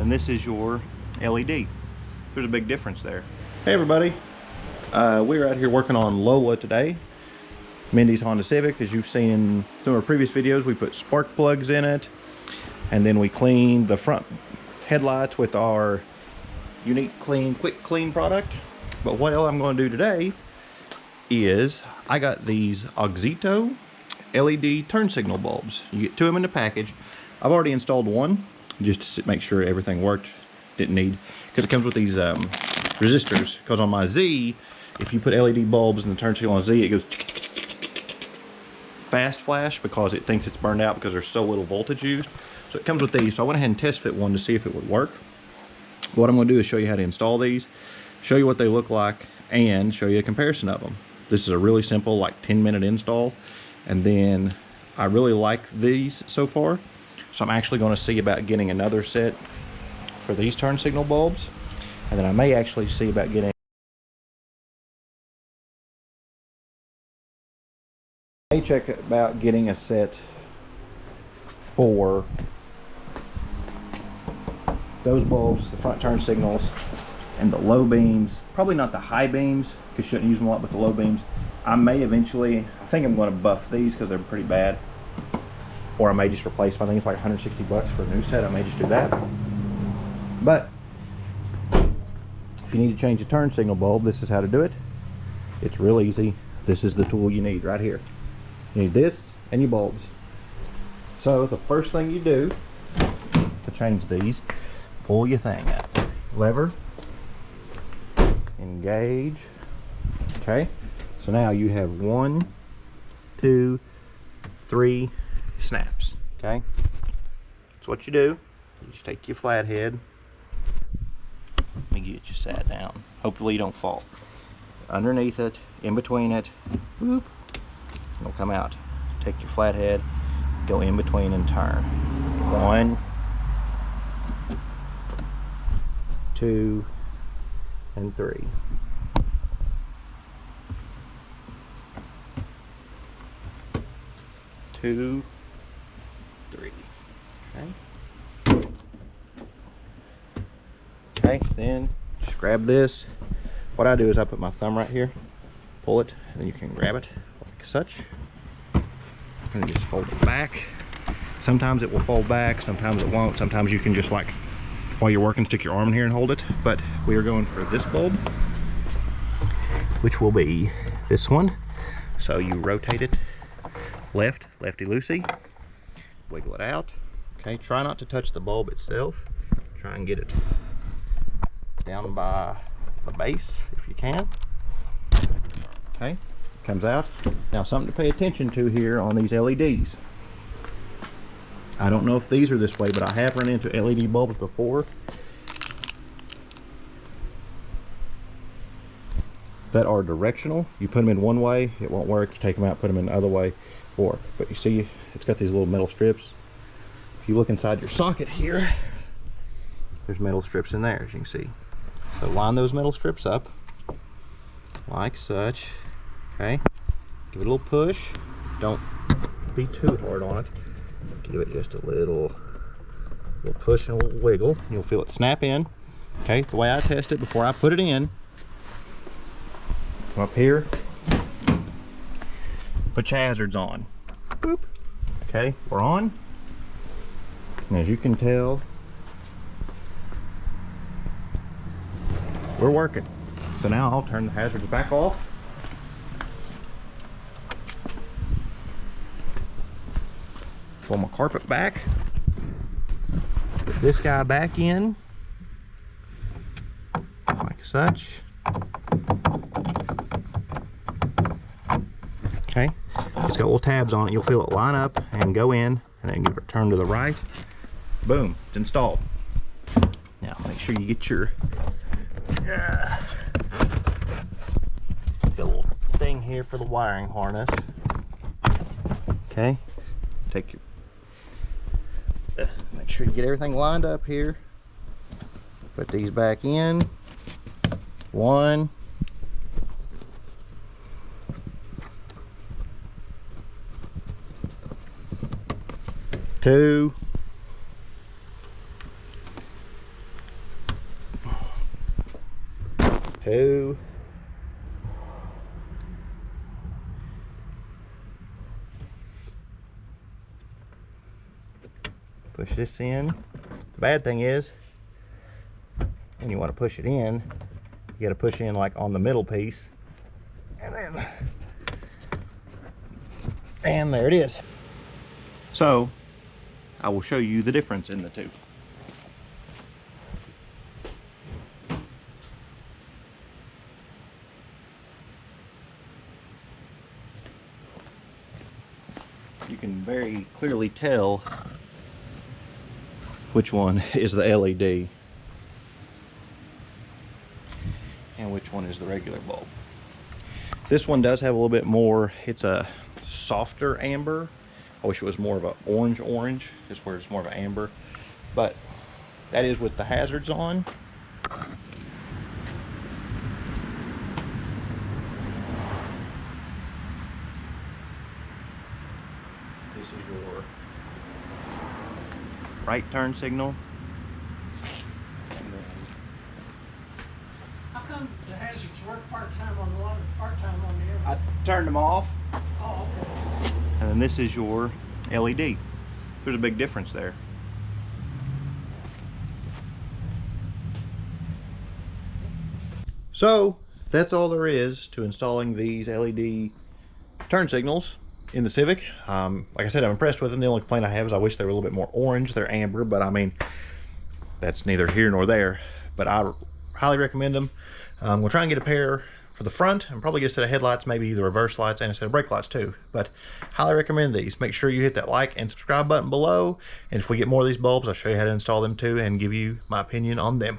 and then this is your LED. There's a big difference there. Hey everybody, we're out here working on Lola today. Mindy's Honda Civic. As you've seen in some of our previous videos, we put spark plugs in it, and then we cleaned the front headlights with our unique quick clean product. But what I'm going to do today is I got these Auxito LED turn signal bulbs. You get 2 of them in the package. I've already installed one just to make sure everything worked. Didn't need, because it comes with these resistors, because on my Z, if you put LED bulbs in the turn signal on Z, it goes fast flash because it thinks it's burned out because there's so little voltage used. So it comes with these. So I went ahead and test fit one to see if it would work. What I'm going to do is show you how to install these, show you what they look like, and show you a comparison of them. This is a really simple, like 10-minute install, and then I really like these so far, so I'm actually going to see about getting another set for these turn signal bulbs, and then I may actually see about getting a set for those bulbs, the front turn signals, and the low beams. Probably not the high beams, because you shouldn't use them a lot, but the low beams. I may eventually, I think I'm going to buff these because they're pretty bad. Or I may just replace them. I think it's like 160 bucks for a new set. I may just do that. But if you need to change a turn signal bulb, this is how to do it. It's real easy. This is the tool you need right here. You need this and your bulbs. So the first thing you do to change these, pull your thing out. Lever, engage. Okay, so now you have 1, 2, 3 snaps. Okay, that's what you do. You just take your flathead. Let me get you sat down. Hopefully you don't fall. Underneath it, in between it, whoop, it'll come out. Take your flathead, go in between and turn. 1, 2, and 3. Two, 3. Okay. Okay, then just grab this. What I do is I put my thumb right here, pull it, and then you can grab it like such, and then just fold it back. Sometimes it will fold back, sometimes it won't. Sometimes you can just, like, while you're working, stick your arm in here and hold it. But we are going for this bulb, which will be this one. So you rotate it left, lefty-loosey, wiggle it out. Okay, try not to touch the bulb itself. Try and get it down by the base if you can. Okay, comes out. Now, something to pay attention to here on these LEDs. I don't know if these are this way, but I have run into LED bulbs before that are directional. You put them in one way, it won't work. You take them out, put them in the other way, work. But you see, it's got these little metal strips. If you look inside your socket here, there's metal strips in there, as you can see. So line those metal strips up like such. Okay, give it a little push. Don't be too hard on it. Give it just a little push and a little wiggle. You'll feel it snap in. Okay, the way I test it before I put it in, come up here, put your hazards on. Boop. Okay, we're on. And as you can tell, we're working. So now I'll turn the hazards back off. Pull my carpet back. Put this guy back in, like such. Okay, it's got little tabs on it. You'll feel it line up and go in, and then give it a turn to the right. Boom, it's installed. Now make sure you get your it's got a little thing here for the wiring harness. Okay, take your make sure you get everything lined up here. Put these back in. 1, 2, 2. Push this in. The bad thing is, when you want to push it in, you got to push in like on the middle piece, and there it is. So I will show you the difference in the two. You can very clearly tell which one is the LED and which one is the regular bulb. This one does have a little bit more, it's a softer amber. I wish it was more of an orange. This is where it's more of an amber, but that is with the hazards on. This is your right turn signal. And then, how come the hazards work part-time on the one and part-time on the other? I turned them off. Oh, okay. And then this is your LED. There's a big difference there. So that's all there is to installing these LED turn signals in the Civic. Like I said, I'm impressed with them. The only complaint I have is I wish they were a little bit more orange. They're amber, but I mean, that's neither here nor there. But I highly recommend them. We'll try and get a pair for the front and probably get a set of headlights, maybe the reverse lights and a set of brake lights too. But highly recommend these. Make sure you hit that like and subscribe button below. And if we get more of these bulbs, I'll show you how to install them too and give you my opinion on them.